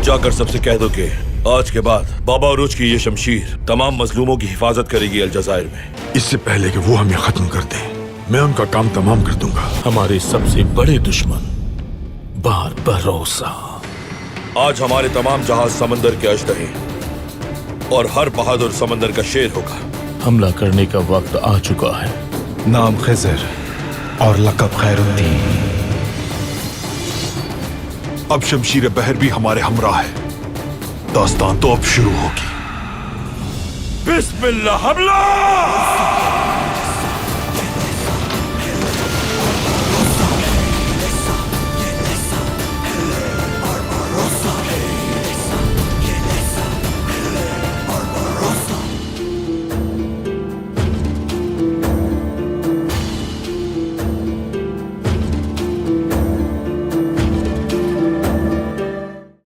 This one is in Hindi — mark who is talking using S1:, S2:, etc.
S1: जाकर सबसे कह दो कि आज के बाद बाबा अरूज की ये शमशीर तमाम मजलूमों की हिफाजत करेगी अलजायर में।
S2: इससे पहले कि वो हमें खत्म कर दे, मैं उनका काम तमाम कर दूंगा।
S3: हमारे सबसे बड़े दुश्मन बार भरोसा।
S1: आज हमारे तमाम जहाज समंदर के अजदहे और हर बहादुर समंदर का शेर होगा।
S3: हमला करने का वक्त आ चुका है।
S4: नाम खिज़र और लक़ब खैरुद्दीन।
S2: अब शमशीर बहर भी हमारे हमरा है। दास्तान तो अब शुरू होगी।
S1: बिस्मिल्लाह हमला!